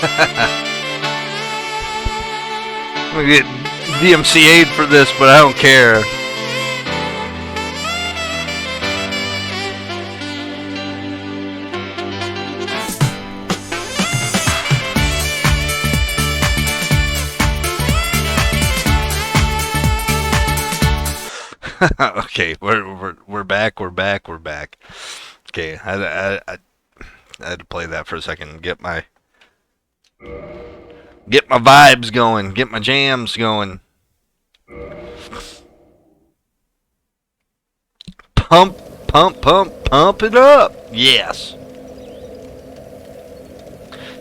I'm gonna get DMCA'd for this, but I don't care. Okay, we're back. We're back. We're back. Okay, I had to play that for a second. Get my vibes going. Get my jams going. Pump, pump, pump, pump it up. Yes.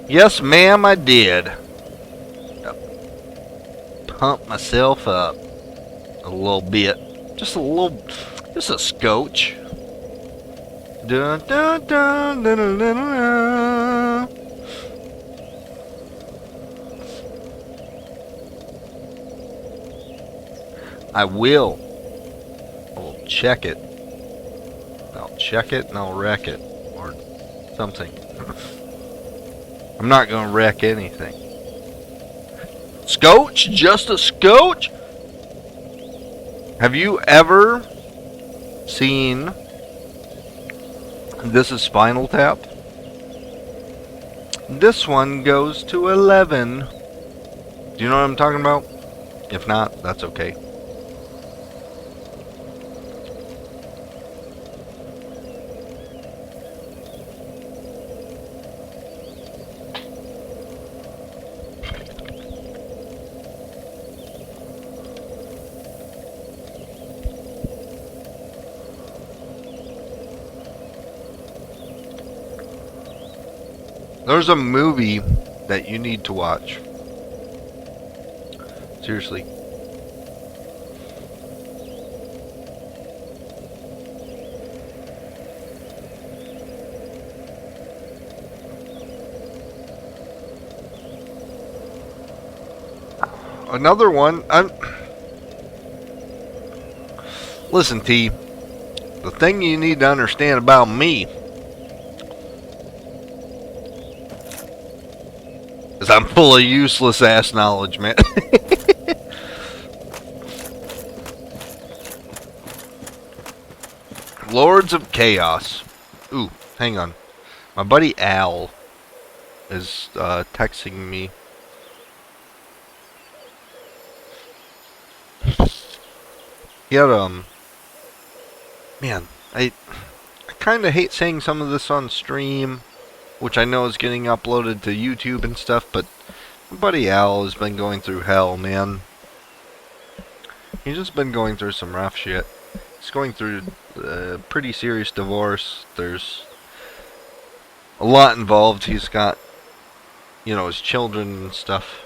Yes, ma'am, I did. Pump myself up a little bit. Just a scotch. Dun, dun, dun, dun, dun, dun, dun. I will. I will check it. I'll check it and I'll wreck it. Or something. I'm not going to wreck anything. Scotch? Just a scotch? Have you ever seen This is Spinal Tap? This one goes to 11. Do you know what I'm talking about? If not, that's okay. There's a movie that you need to watch. Seriously. Another one. Listen, T. The thing you need to understand about me is I'm full of useless ass knowledge, man. Lords of Chaos. Ooh, hang on. My buddy Al is texting me. He had man, I kind of hate saying some of this on stream, which I know is getting uploaded to YouTube and stuff, but my buddy Al has been going through hell, man. He's just been going through some rough shit. He's going through a pretty serious divorce. There's a lot involved. He's got, you know, his children and stuff.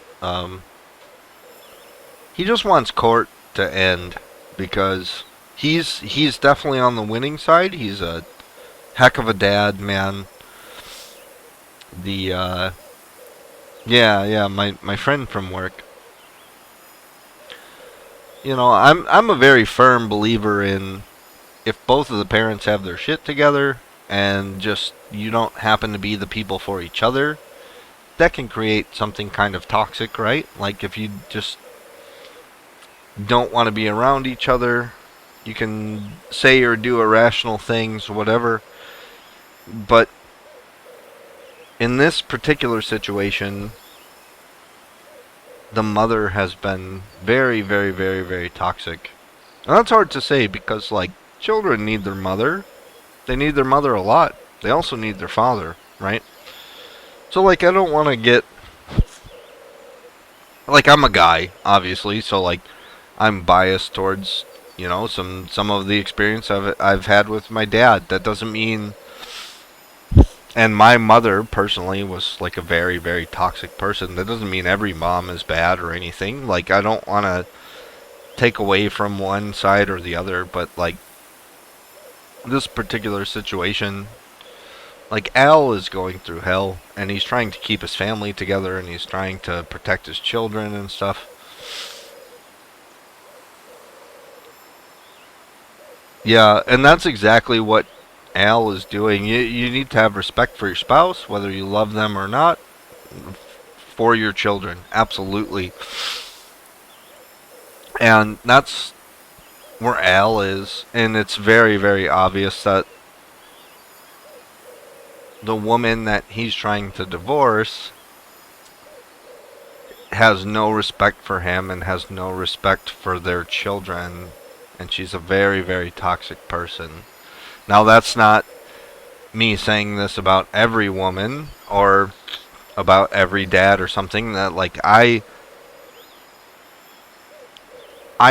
He just wants court to end because he's definitely on the winning side. He's a heck of a dad, man. My friend from work. You know, I'm a very firm believer in if both of the parents have their shit together and just you don't happen to be the people for each other, that can create something kind of toxic, right? Like if you just don't want to be around each other, you can say or do irrational things, whatever. But in this particular situation, the mother has been very, very, very, very toxic. And that's hard to say because, like, children need their mother. They need their mother a lot. They also need their father, right? So, like, I don't want to get... Like, I'm a guy, obviously, so, like, I'm biased towards, you know, some of the experience I've had with my dad. That doesn't mean... And my mother, personally, was, like, a very, very toxic person. That doesn't mean every mom is bad or anything. Like, I don't want to take away from one side or the other, but, like, this particular situation, like, Al is going through hell, and he's trying to keep his family together, and he's trying to protect his children and stuff. Yeah, and that's exactly what Al is doing. You need to have respect for your spouse, whether you love them or not. for your children. Absolutely. And that's where Al is. And it's very, very obvious that the woman that he's trying to divorce has no respect for him and has no respect for their children. And she's a very, very toxic person. Now, that's not me saying this about every woman or about every dad or something. That, like, I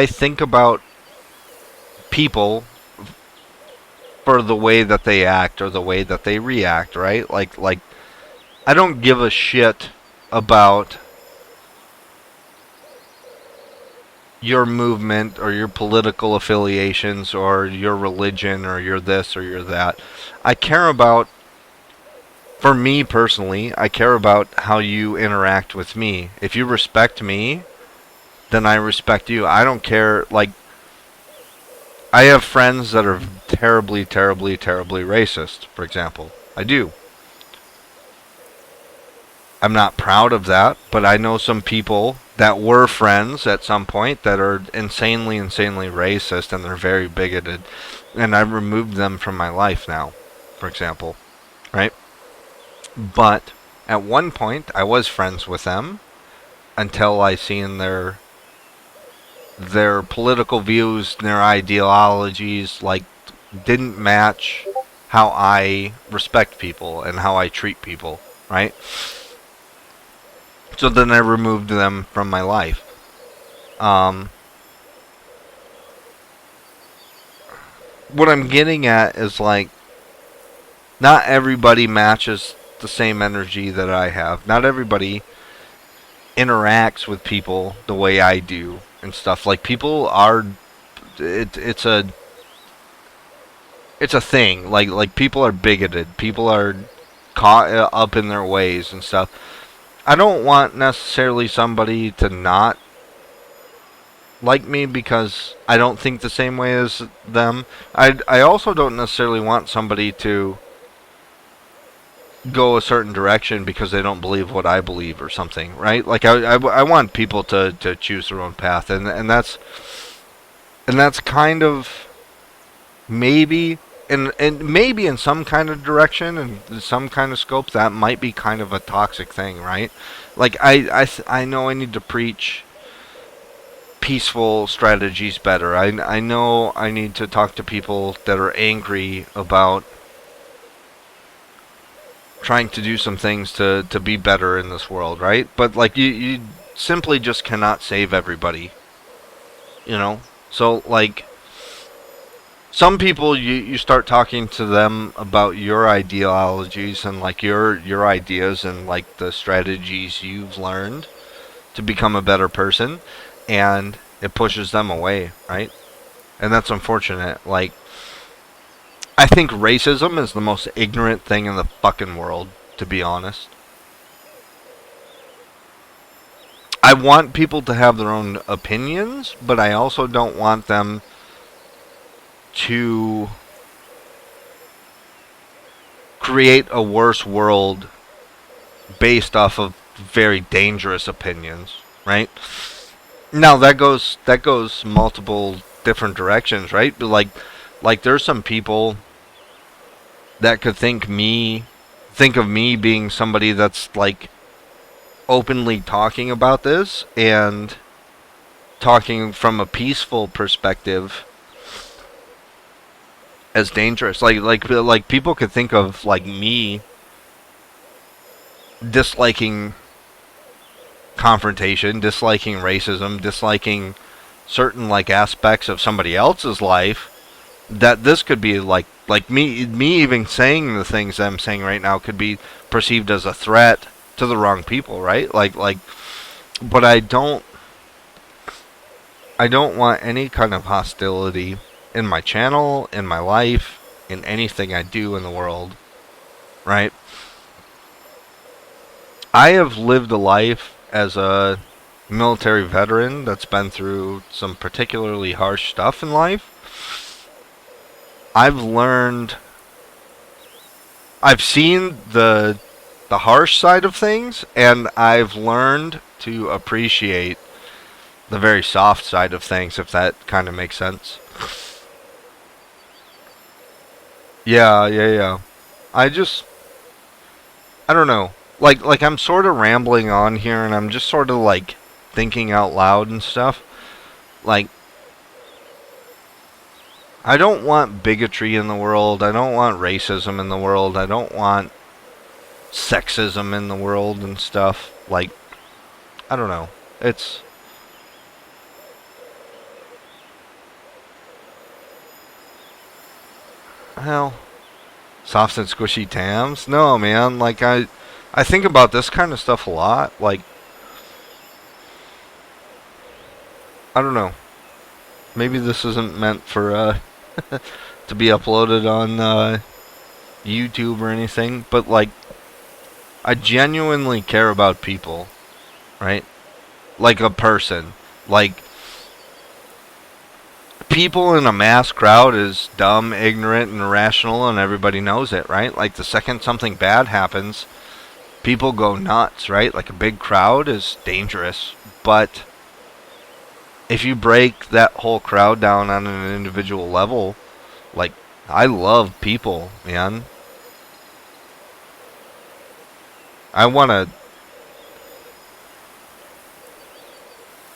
think about people for the way that they act or the way that they react, right? Like I don't give a shit about your movement or your political affiliations or your religion or your this or your that. I care about, for me personally, I care about how you interact with me. If you respect me, then I respect you. I don't care. Like, I have friends that are terribly, terribly, terribly racist, for example. I do. I'm not proud of that, but I know some people that were friends at some point that are insanely, insanely racist and they're very bigoted. And I've removed them from my life now, for example. Right? But at one point, I was friends with them until I seen their political views, their ideologies, like, didn't match how I respect people and how I treat people, right? So then I removed them from my life. What I'm getting at is, like, not everybody matches the same energy that I have. Not everybody interacts with people the way I do and stuff. Like, people are, it's a thing. Like people are bigoted. People are caught up in their ways and stuff. I don't want necessarily somebody to not like me because I don't think the same way as them. I also don't necessarily want somebody to go a certain direction because they don't believe what I believe or something, right? Like, I want people to choose their own path, and that's kind of maybe and maybe in some kind of direction and some kind of scope that might be kind of a toxic thing, right? Like, I know I need to preach peaceful strategies better. I know I need to talk to people that are angry about trying to do some things to be better in this world, right? But, like, you simply just cannot save everybody, you know? So, like, some people, you start talking to them about your ideologies and, like, your ideas and, like, the strategies you've learned to become a better person, and it pushes them away, right? And that's unfortunate. Like, I think racism is the most ignorant thing in the fucking world, to be honest. I want people to have their own opinions, but I also don't want them to create a worse world based off of very dangerous opinions, right? Now that goes multiple different directions, right? But like there's some people that could think of me being somebody that's, like, openly talking about this and talking from a peaceful perspective as dangerous. Like people could think of, like, me disliking confrontation, disliking racism, disliking certain, like, aspects of somebody else's life, that this could be like me even saying the things I'm saying right now could be perceived as a threat to the wrong people, right? Like but I don't want any kind of hostility in my channel, in my life, in anything I do in the world, right? I have lived a life as a military veteran that's been through some particularly harsh stuff in life. I've learned, I've seen the the harsh side of things, and I've learned to appreciate the very soft side of things, if that kind of makes sense. Yeah, yeah, yeah. I just, I don't know. Like I'm sort of rambling on here, and I'm just sort of like thinking out loud and stuff. Like, I don't want bigotry in the world. I don't want racism in the world. I don't want sexism in the world and stuff. Like, I don't know. It's, well, soft and squishy tams? No, man. Like, I think about this kind of stuff a lot. Like, I don't know. Maybe this isn't meant for to be uploaded on YouTube or anything, but like, I genuinely care about people, right? Like a person. Like, people in a mass crowd is dumb, ignorant, and irrational, and everybody knows it, right? Like, the second something bad happens, people go nuts, right? Like, a big crowd is dangerous, but if you break that whole crowd down on an individual level, like, I love people, man. I wanna,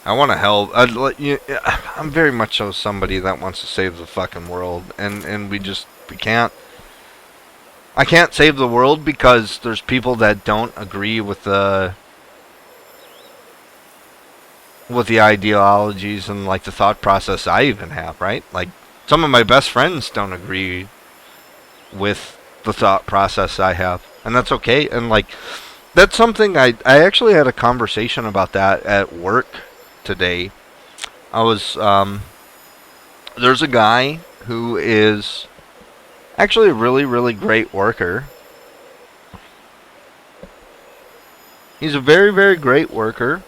I wanna help. I'm very much so somebody that wants to save the fucking world, and we can't. I can't save the world because there's people that don't agree with the ideologies and like the thought process I even have, right? Like, some of my best friends don't agree with the thought process I have, and that's okay. And like, that's something I actually had a conversation about that at work today. I was there's a guy who is actually a really really great worker. He's a very very great worker,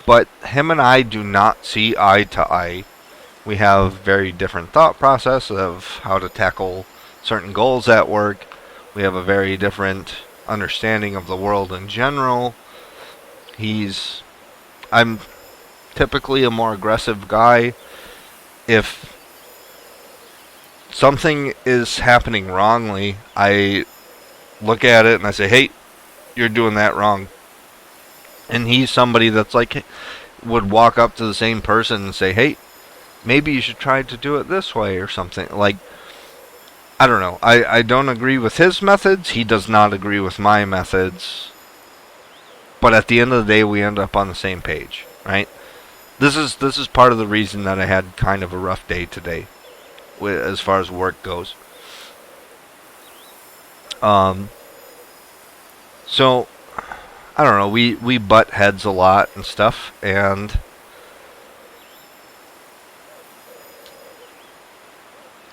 but him and I do not see eye to eye. We have very different thought process of how to tackle certain goals at work. We have a very different understanding of the world in general. He's I'm typically a more aggressive guy. If something is happening wrongly, I look at it and I say, "Hey, you're doing that wrong." And he's somebody that's like, would walk up to the same person and say, "Hey, maybe you should try to do it this way," or something. Like, I don't know. I don't agree with his methods. He does not agree with my methods. But at the end of the day, we end up on the same page, right? This is part of the reason that I had kind of a rough day today, as far as work goes. Um, so I don't know. We butt heads a lot and stuff, and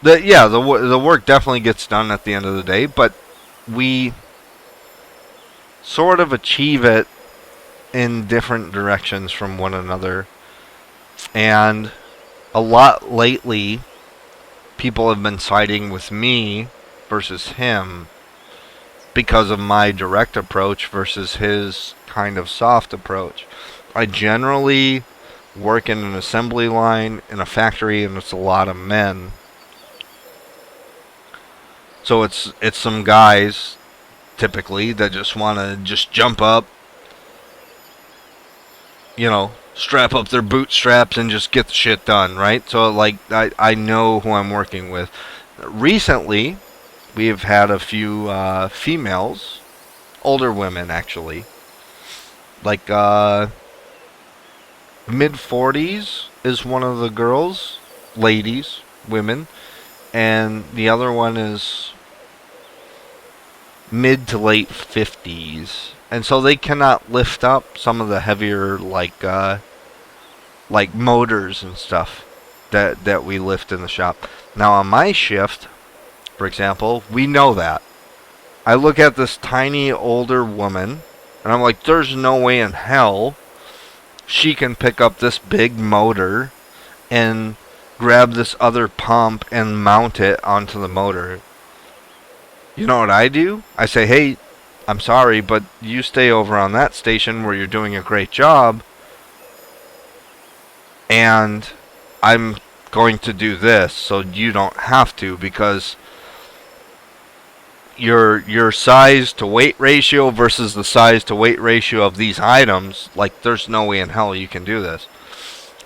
the work definitely gets done at the end of the day, but we sort of achieve it in different directions from one another. And a lot lately, people have been siding with me versus him because of my direct approach versus his kind of soft approach. I generally work in an assembly line in a factory, and it's a lot of men. So it's some guys typically that just want to just jump up, strap up their bootstraps and just get the shit done, right? So like I know who I'm working with. Recently, we've had a few females, older women actually, like mid 40s is one of the girls, ladies, women, and the other one is mid to late 50s. And so they cannot lift up some of the heavier like motors and stuff that we lift in the shop. Now on my shift, for example, we know that. I look at this tiny older woman and I'm like, there's no way in hell she can pick up this big motor and grab this other pump and mount it onto the motor. You know what I do? I say, "Hey, I'm sorry, but you stay over on that station where you're doing a great job, and I'm going to do this so you don't have to, because your size to weight ratio versus the size to weight ratio of these items, like, there's no way in hell you can do this.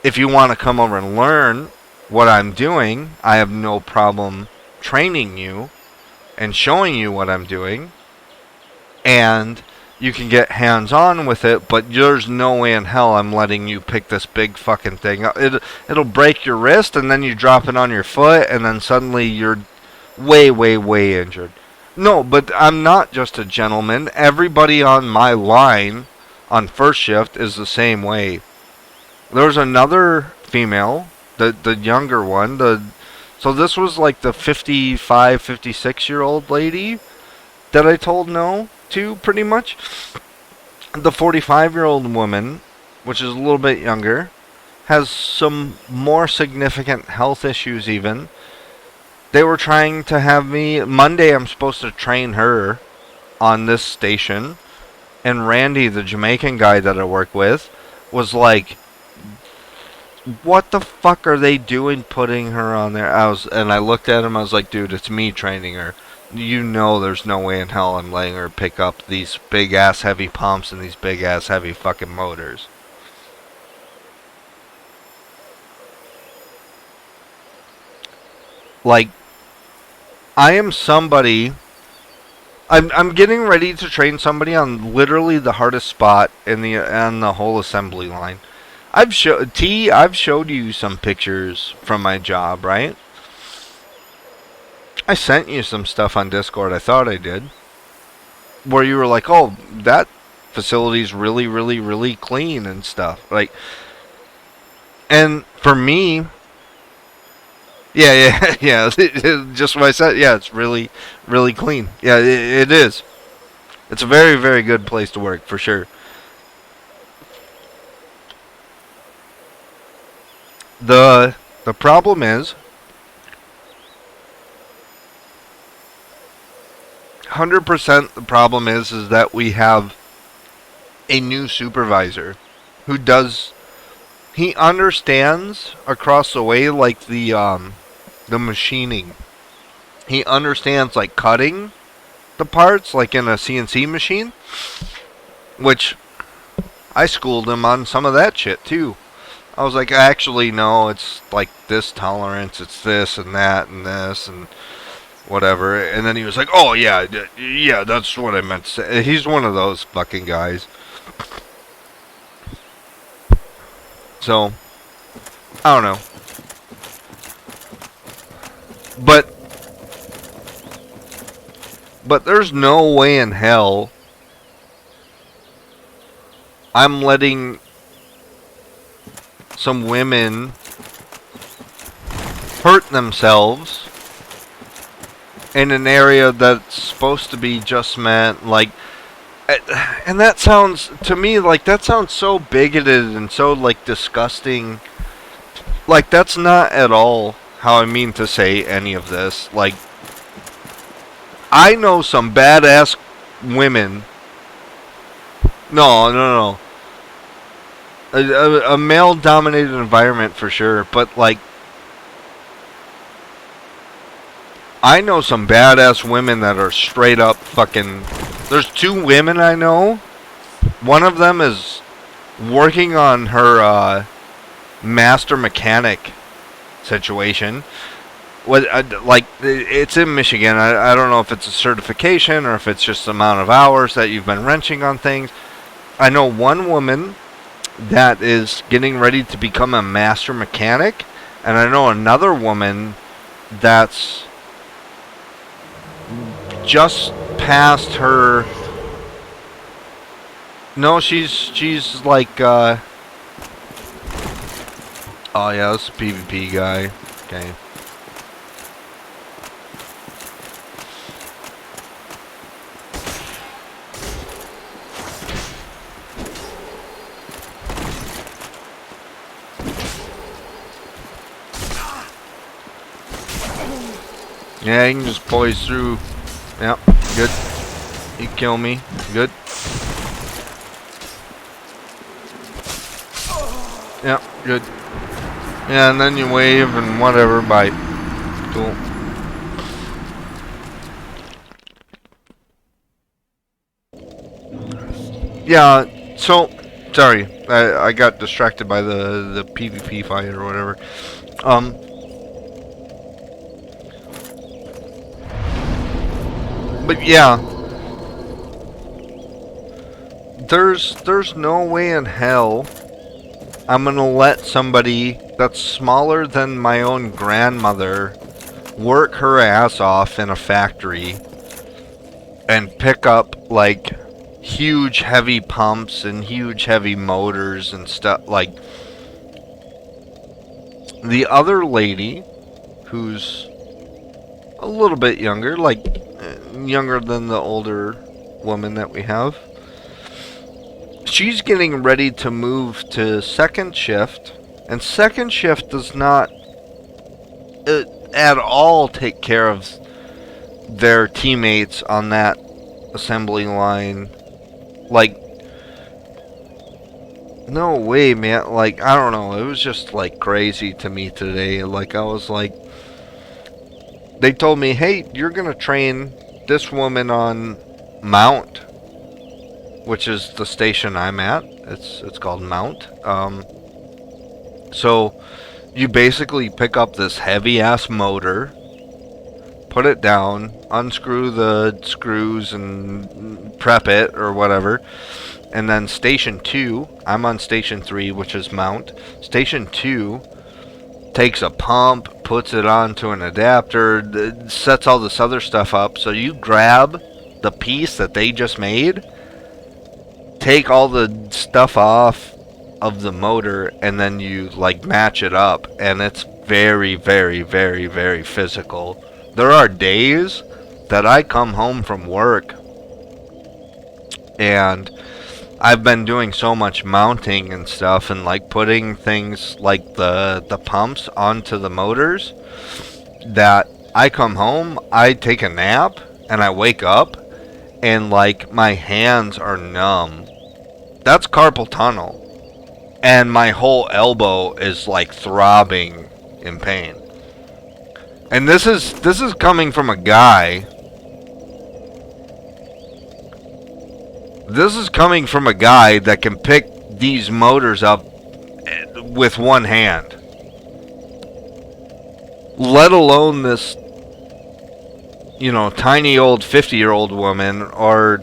If you want to come over and learn what I'm doing, I have no problem training you and showing you what I'm doing, and you can get hands-on with it, but there's no way in hell I'm letting you pick this big fucking thing up. It'll break your wrist, and then you drop it on your foot, and then suddenly you're way, way, way injured. No, but I'm not just a gentleman. Everybody on my line on first shift is the same way. There's another female, the younger one. So this was like the 55, 56-year-old lady that I told no to, pretty much. The 45-year-old woman, which is a little bit younger, has some more significant health issues even. They were trying to have me... Monday I'm supposed to train her on this station. And Randy, the Jamaican guy that I work with, was like, what the fuck are they doing putting her on there? And I looked at him, I was like, dude, it's me training her. You know there's no way in hell I'm letting her pick up these big ass heavy pumps and these big ass heavy fucking motors. Like, I am somebody... I'm getting ready to train somebody on literally the hardest spot in the whole assembly line. I've showed you some pictures from my job, right? I sent you some stuff on Discord. I thought I did, where you were like, "Oh, that facility's really, really, really clean and stuff." Like, and for me, yeah, yeah. Just what I said. Yeah, it's really, really clean. Yeah, it is. It's a very, very good place to work for sure. The problem is, 100% the problem is that we have a new supervisor who does... He understands across the way, like, the machining. He understands, like, cutting the parts, like in a CNC machine, which I schooled him on some of that shit too. I was like, actually, no, it's like this tolerance, it's this and that and this and whatever. And then he was like, oh, yeah, that's what I meant to say. He's one of those fucking guys. So, I don't know. But there's no way in hell I'm letting some women hurt themselves in an area that's supposed to be just meant, like... And that sounds, to me, like, that sounds so bigoted and so, like, disgusting. Like, that's not at all how I mean to say any of this. Like, I know some badass women. No. A male-dominated environment for sure, but, like, I know some badass women that are straight up fucking... There's two women I know. One of them is working on her master mechanic situation. Like, it's in Michigan. I don't know if it's a certification or if it's just the amount of hours that you've been wrenching on things. I know one woman that is getting ready to become a master mechanic, and I know another woman that's just past her... No, she's like, oh yeah, that's a PvP guy. Okay. Yeah, you can just poise through. Yep, good. You kill me. Good. Yeah, good. Yeah, and then you wave and whatever. Bye. Cool. Yeah, so sorry. I got distracted by the PvP fight or whatever. Um but yeah, there's no way in hell I'm gonna let somebody that's smaller than my own grandmother work her ass off in a factory and pick up like huge heavy pumps and huge heavy motors and stuff. Like the other lady who's a little bit younger, like younger than the older woman that we have, she's getting ready to move to second shift, and second shift does not at all take care of their teammates on that assembly line. Like, no way, man. Like, I don't know. It was just like crazy to me today. Like, I was like, they told me, hey, you're gonna train this woman on Mount, which is the station I'm at. It's called Mount. So you basically pick up this heavy ass motor, put it down, unscrew the screws and prep it or whatever. And then station 2, I'm on station 3, which is Mount. Station 2 takes a pump, puts it onto an adapter, sets all this other stuff up. So you grab the piece that they just made, take all the stuff off of the motor, and then you like match it up, and it's very, very, very, very physical. There are days that I come home from work and I've been doing so much mounting and stuff and like putting things like the pumps onto the motors that I come home, I take a nap, and I wake up and like my hands are numb. That's carpal tunnel. And my whole elbow is like throbbing in pain. And this is coming from a guy. This is coming from a guy that can pick these motors up with one hand. Let alone this, tiny old 50-year-old woman or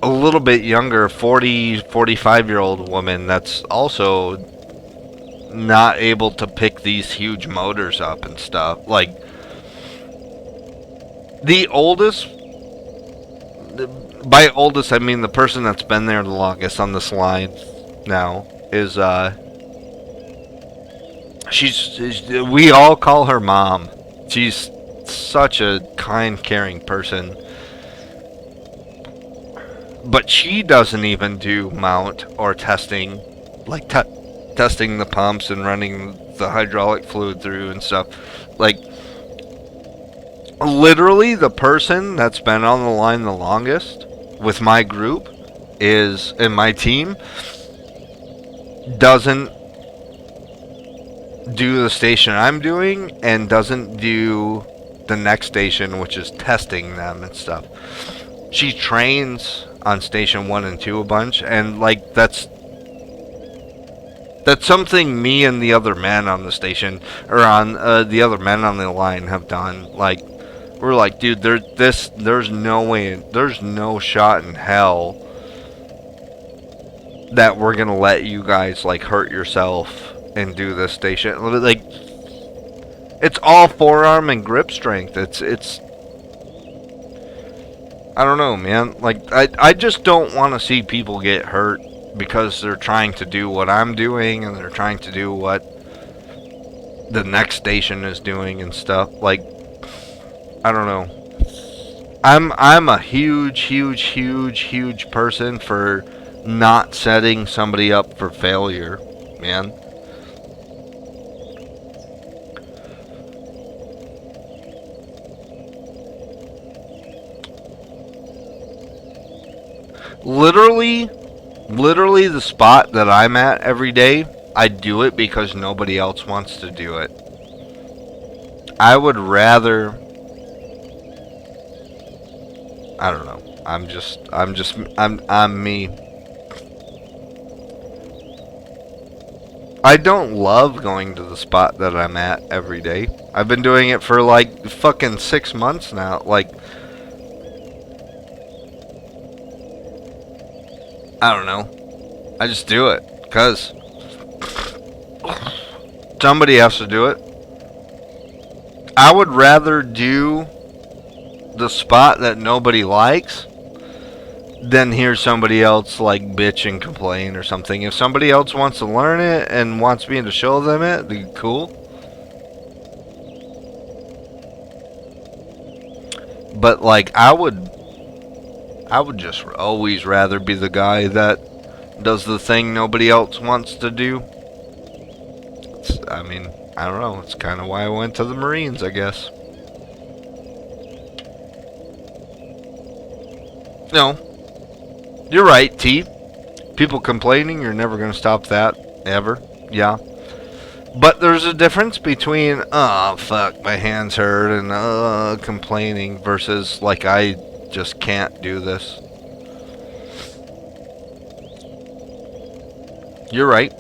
a little bit younger 40, 45-year-old woman that's also not able to pick these huge motors up and stuff. Like, the oldest, by oldest I mean the person that's been there the longest on this line now, is we all call her Mom. She's such a kind, caring person. But she doesn't even do mount or testing, like testing the pumps and running the hydraulic fluid through and stuff. Like, literally the person that's been on the line the longest with my group is, in my team, doesn't do the station I'm doing and doesn't do the next station, which is testing them and stuff. She trains on station 1 and 2 a bunch, and like that's something me and the other men on the station, or on the other men on the line have done. Like, we're like, dude, there's no way, there's no shot in hell that we're gonna let you guys like hurt yourself and do this station. Like, it's all forearm and grip strength. It's I don't know, man. Like, I just don't want to see people get hurt because they're trying to do what I'm doing and they're trying to do what the next station is doing and stuff. Like, I don't know. I'm a huge, huge, huge, huge person for not setting somebody up for failure, man. Literally, literally the spot that I'm at every day, I do it because nobody else wants to do it. I would rather, I don't know. I'm me. I don't love going to the spot that I'm at every day. I've been doing it for like fucking 6 months now. Like, I don't know. I just do it. Because somebody has to do it. I would rather do the spot that nobody likes than hear somebody else like bitch and complain or something. If somebody else wants to learn it and wants me to show them it, then cool. But like I would just always rather be the guy that does the thing nobody else wants to do. I mean, I don't know. It's kind of why I went to the Marines, I guess. No, you're right, T. People complaining, you're never going to stop that, ever. Yeah. But there's a difference between, oh, fuck, my hands hurt, and, complaining versus, like, I just can't do this. You're right.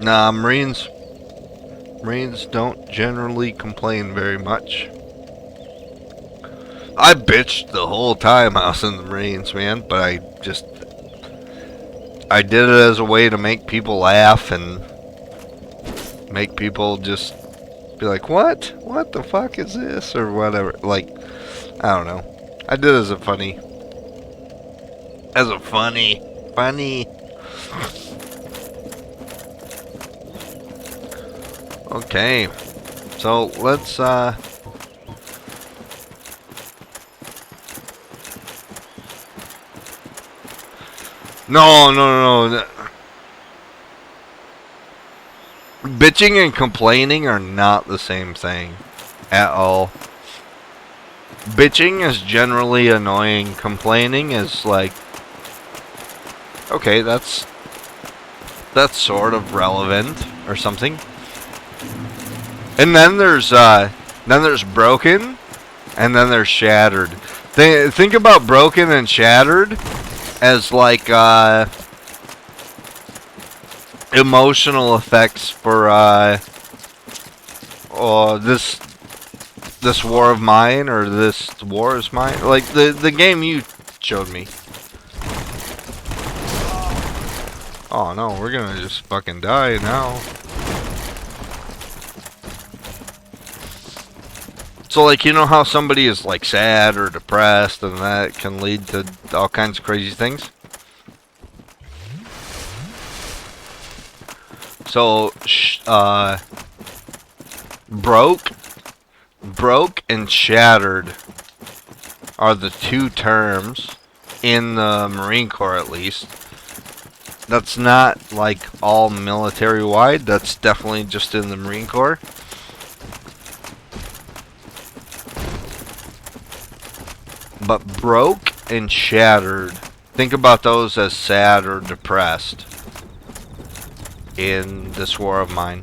Nah, Marines don't generally complain very much. I bitched the whole time I was in the Marines, man, but I did it as a way to make people laugh and make people just be like, what? What the fuck is this? Or whatever. Like, I don't know. I did it as a funny. Funny. Okay. So, let's, No. Bitching and complaining are not the same thing. At all. Bitching is generally annoying. Complaining is like, okay, that's sort of relevant or something. And then there's broken, and then there's shattered. Think about broken and shattered as like emotional effects for this war of mine, or this war is mine. Like the game you showed me. Oh no, we're gonna just fucking die now. So like, you know how somebody is like sad or depressed, and that can lead to all kinds of crazy things? So, broke and shattered are the two terms in the Marine Corps, at least. That's not like all military wide. That's definitely just in the Marine Corps. But broke and shattered, think about those as sad or depressed in this war of mine.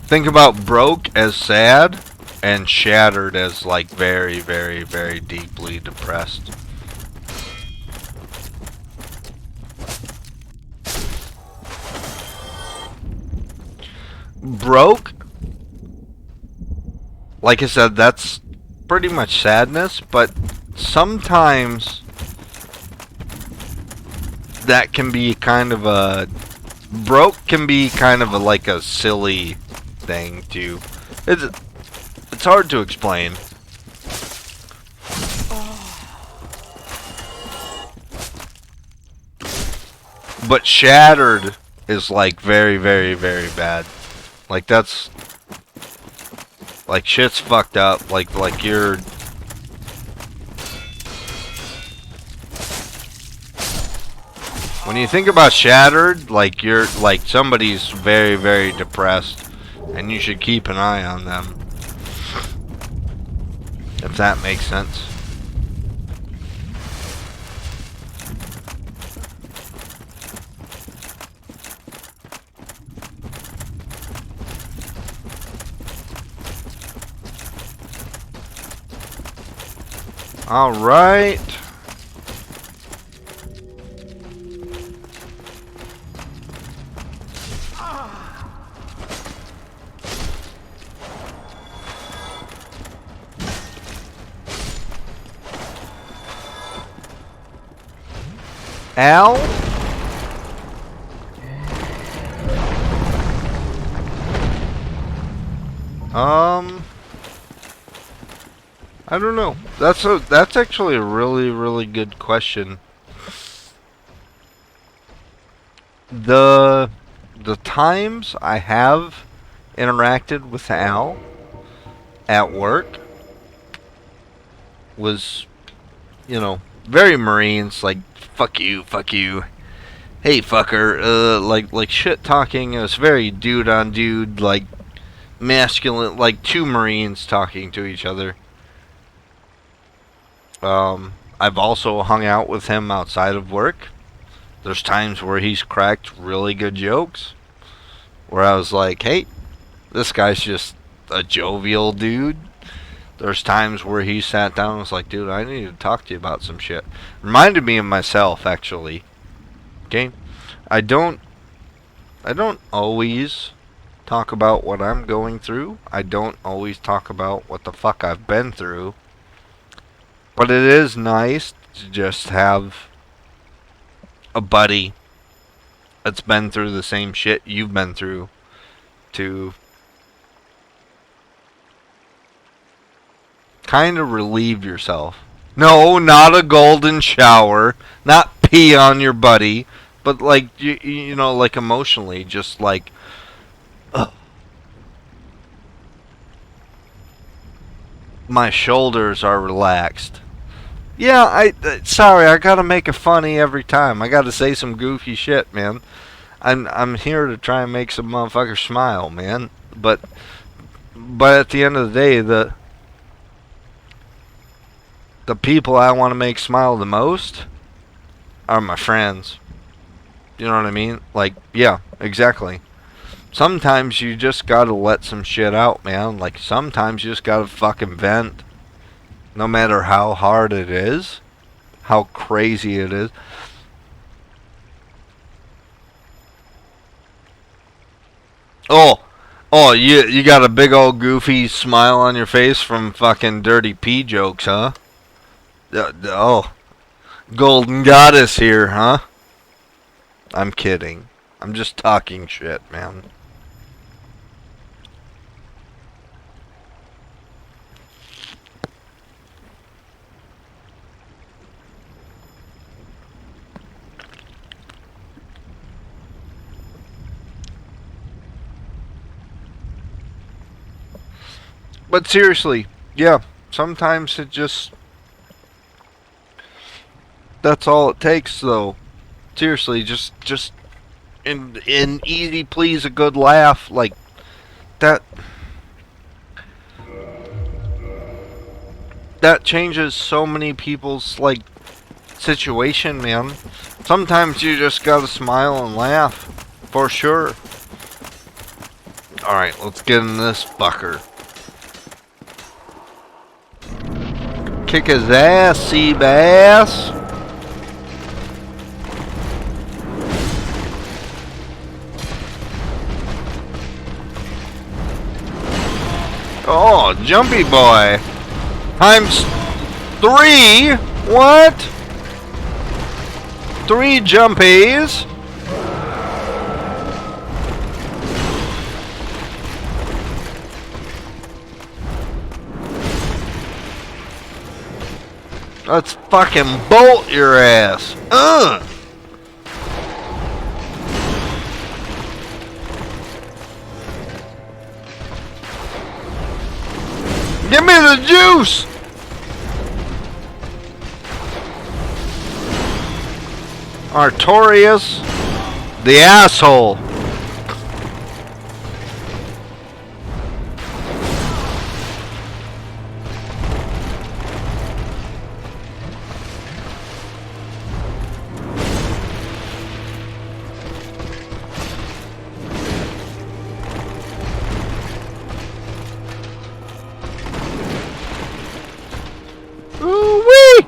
Think about broke as sad and shattered as like very, very, very deeply depressed. Broke, like I said, that's pretty much sadness, but sometimes that can be kind of a broke can be kind of a like a silly thing too. It's hard to explain. But shattered is like very, very, very bad. Like that's like shit's fucked up. Like you're when you think about Shattered, like you're like somebody's very, very depressed, and you should keep an eye on them. If that makes sense. All right. Al? I don't know. That's actually a really, really good question. The times I have interacted with Al at work was, you know, very Marines, like fuck you, hey fucker, like shit talking. It was very dude on dude, like masculine, like two Marines talking to each other. I've also hung out with him outside of work. There's times where he's cracked really good jokes, where I was like, hey, this guy's just a jovial dude. There's times where he sat down and was like, dude, I need to talk to you about some shit. Reminded me of myself, actually. Okay? I don't always talk about what I'm going through. I don't always talk about what the fuck I've been through. But it is nice to just have a buddy that's been through the same shit you've been through to kind of relieve yourself. No, not a golden shower, not pee on your buddy, but like you know, like emotionally, just like my shoulders are relaxed. Yeah, sorry, I gotta make it funny every time. I gotta say some goofy shit, man. I'm here to try and make some motherfuckers smile, man. But at the end of the day, the people I want to make smile the most are my friends. You know what I mean? Like, yeah, exactly. Sometimes you just gotta let some shit out, man. Like, sometimes you just gotta fucking vent. No matter how hard it is, how crazy it is. Oh, you got a big old goofy smile on your face from fucking dirty pee jokes, huh? Oh, golden goddess here, huh? I'm kidding. I'm just talking shit, man. But seriously, yeah, sometimes it just that's all it takes though. Seriously, just in easy please a good laugh like that that changes so many people's like situation, man. Sometimes you just gotta smile and laugh for sure. All right, let's get in this fucker. Kick his ass, sea bass. Oh, jumpy boy. Times 3? What? 3 jumpies? Let's fucking bolt your ass. Give me the juice! Artorias, the asshole. Ooh-wee!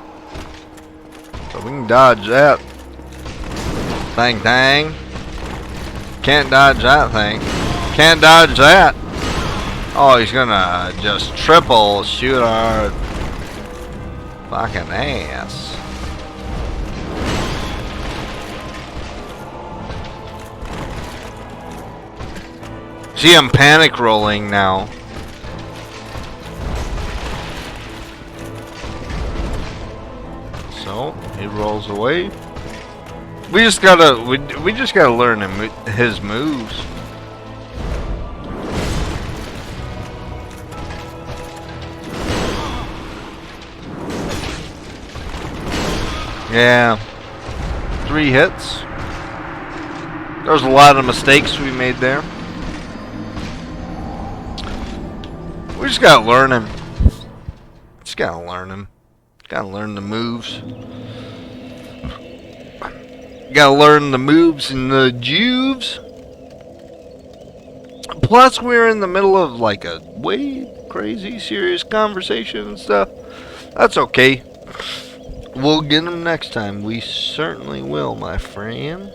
So we can dodge that. Dang dang. Can't dodge that thing. Can't dodge that. Oh, he's gonna just triple shoot our fucking ass. See, I'm panic rolling now. So he rolls away. We just gotta learn his moves. Yeah, 3 hits. There's a lot of mistakes we made there. We just gotta learn him. Just gotta learn him. Gotta learn the moves. Gotta learn the moves and the juves. Plus, we're in the middle of like a way crazy serious conversation and stuff. That's okay. We'll get them next time. We certainly will, my friend.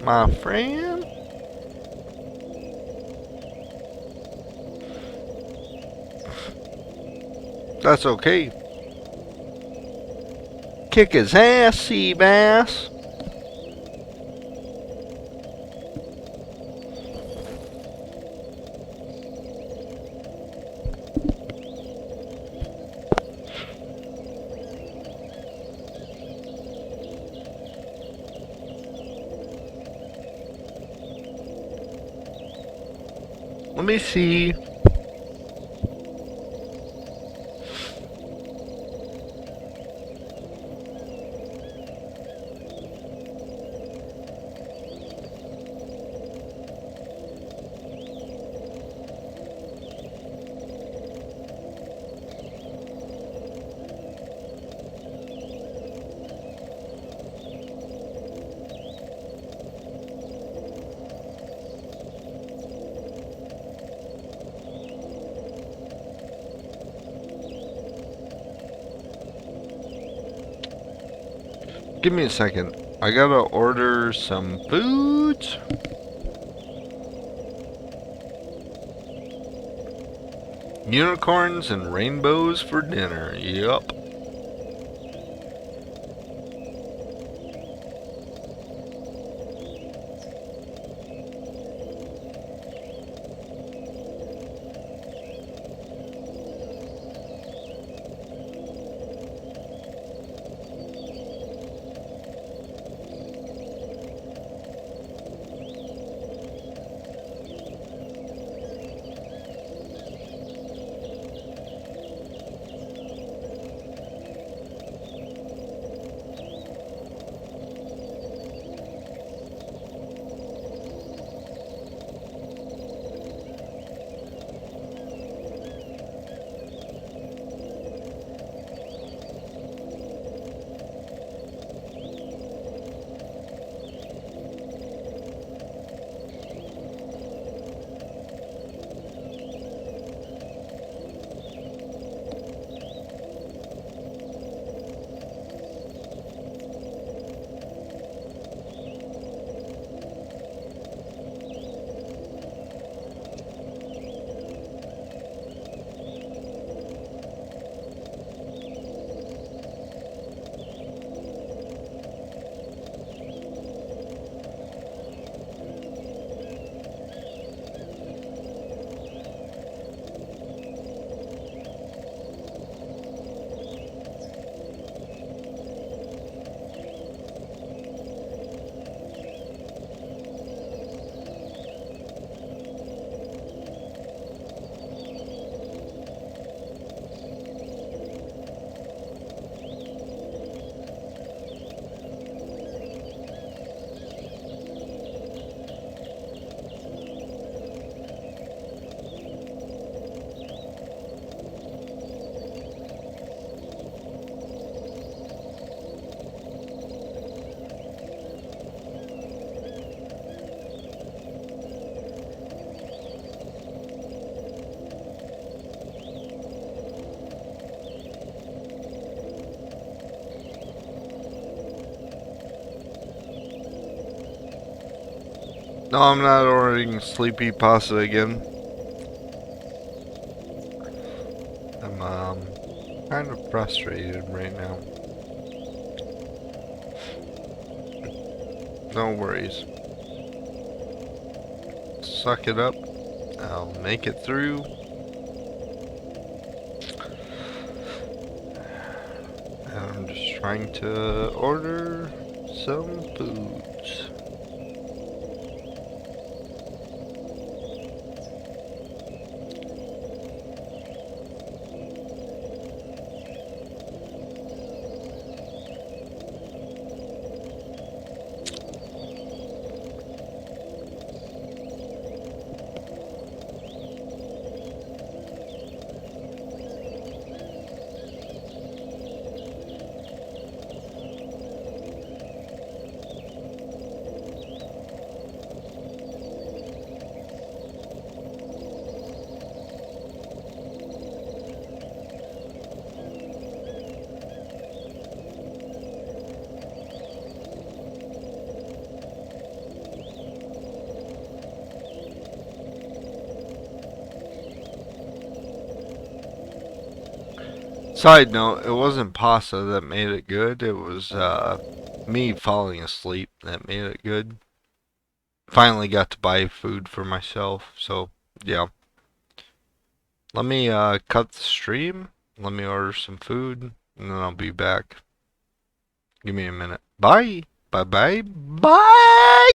My friend. That's okay. Kick his ass, sea bass. Let me see. Give me a second. I gotta order some foods. Unicorns and rainbows for dinner. Yup. No, I'm not ordering sleepy pasta again. I'm kind of frustrated right now. No worries. Suck it up. I'll make it through. I'm just trying to order some foods. Side note, it wasn't pasta that made it good. It was me falling asleep that made it good. Finally got to buy food for myself, so yeah. Let me cut the stream. Let me order some food, and then I'll be back. Give me a minute. Bye. Bye bye. Bye.